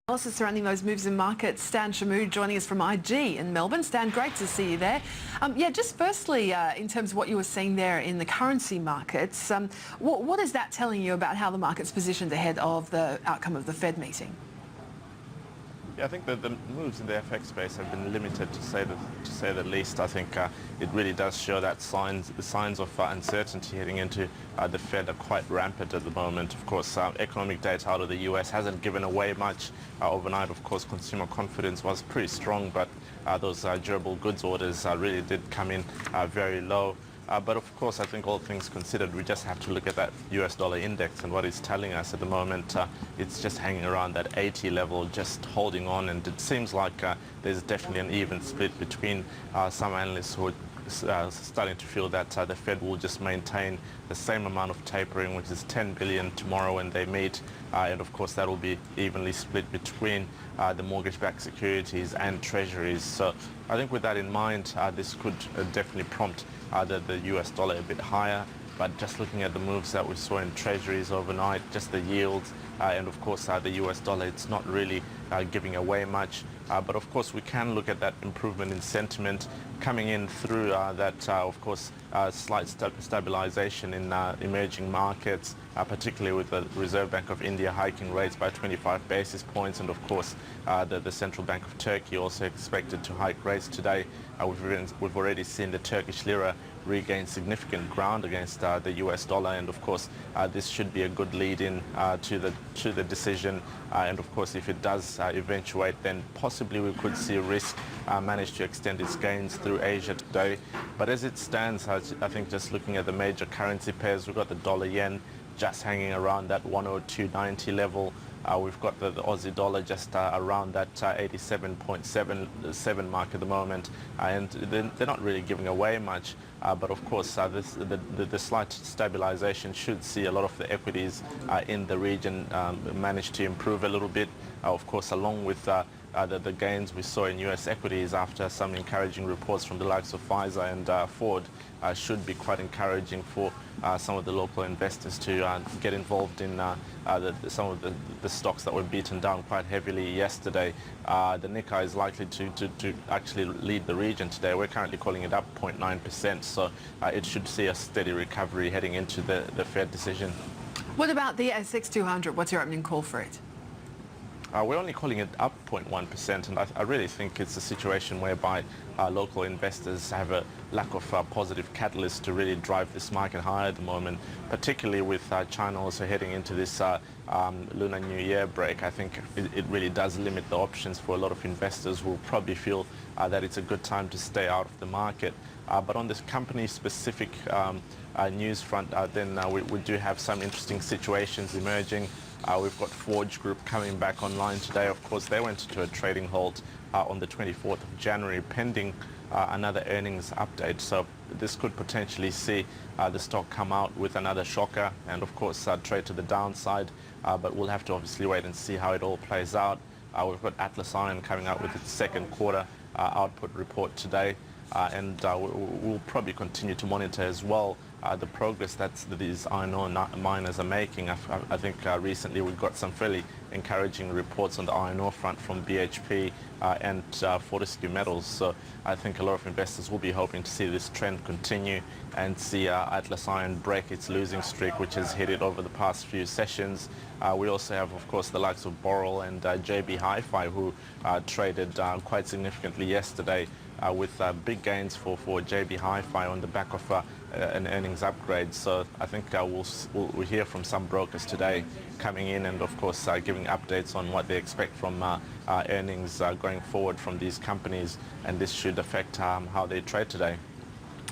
Analysis surrounding those moves in markets. Stan Shamood joining us from IG in Melbourne. Stan, great to see you there. Just firstly, in terms of what you were seeing there in the currency markets, what is that telling you about how the market's positioned ahead of the outcome of the Fed meeting? Yeah, I think that the moves in the FX space have been limited, to say the least. I think it really does show that the signs of uncertainty heading into the Fed are quite rampant at the moment. Of course, economic data out of the US hasn't given away much overnight. Of course, consumer confidence was pretty strong, but those durable goods orders really did come in very low. But of course, I think all things considered, we just have to look at that US dollar index and what it's telling us at the moment. It's just hanging around that 80 level, just holding on. And it seems like there's definitely an even split between some analysts who are starting to feel that the Fed will just maintain the same amount of tapering, which is 10 billion tomorrow when they meet. And of course, that will be evenly split between the mortgage-backed securities and treasuries. So I think with that in mind, this could definitely prompt the US dollar a bit higher. But just looking at the moves that we saw in treasuries overnight, just the yields, and of course the US dollar, it's not really giving away much. But of course we can look at that improvement in sentiment coming in through that, of course, slight stabilization in emerging markets, particularly with the Reserve Bank of India hiking rates by 25 basis points, and of course the Central Bank of Turkey also expected to hike rates today. We've already seen the Turkish lira regain significant ground against the US dollar, and of course this should be a good lead-in to the decision. And of course, if it does eventuate, then possibly we could see risk manage to extend its gains through Asia today. But as it stands, I think just looking at the major currency pairs, we've got the dollar yen just hanging around that 102.90 level. We've got the Aussie dollar just around that 87.77 mark at the moment, and they're not really giving away much. But of course, the slight stabilization should see a lot of the equities in the region manage to improve a little bit. Of course, along with the gains we saw in US equities after some encouraging reports from the likes of Pfizer and Ford should be quite encouraging for some of the local investors to get involved in some of the stocks that were beaten down quite heavily yesterday. The Nikkei is likely to actually lead the region today. We're currently calling it up 0.9%, so it should see a steady recovery heading into the Fed decision. What about the ASX 200? What's your opening call for it? We're only calling it up 0.1%, and I really think it's a situation whereby local investors have a lack of positive catalysts to really drive this market higher at the moment, particularly with China also heading into this Lunar New Year break. I think it really does limit the options for a lot of investors who will probably feel that it's a good time to stay out of the market. But on this company-specific news front, then we do have some interesting situations emerging. We've got Forge Group coming back online today. Of course, they went to a trading halt on the 24th of January, pending another earnings update. So this could potentially see the stock come out with another shocker and, of course, trade to the downside. But we'll have to obviously wait and see how it all plays out. We've got Atlas Iron coming out with its second quarter output report today. And we'll probably continue to monitor as well the progress that these iron ore miners are making. I think recently we've got some fairly encouraging reports on the iron ore front from BHP and Fortescue Metals. So I think a lot of investors will be hoping to see this trend continue and see Atlas Iron break its losing streak, which has hit it over the past few sessions. We also have, of course, the likes of Boral and JB Hi-Fi, who traded quite significantly yesterday with big gains for JB Hi-Fi on the back of an earnings upgrade. So I think we'll hear from some brokers today coming in and, of course, giving updates on what they expect from earnings going forward from these companies, and this should affect how they trade today.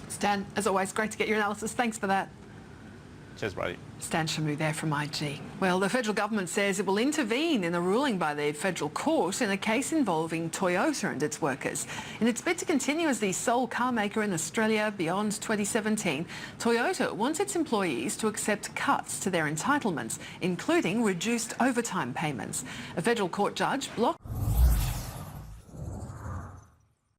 Stan, as always, great to get your analysis. Thanks for that. Cheers, buddy. Stan Shamood there from IG. Well, the federal government says it will intervene in a ruling by the federal court in a case involving Toyota and its workers. In its bid to continue as the sole car maker in Australia beyond 2017, Toyota wants its employees to accept cuts to their entitlements, including reduced overtime payments. A federal court judge blocked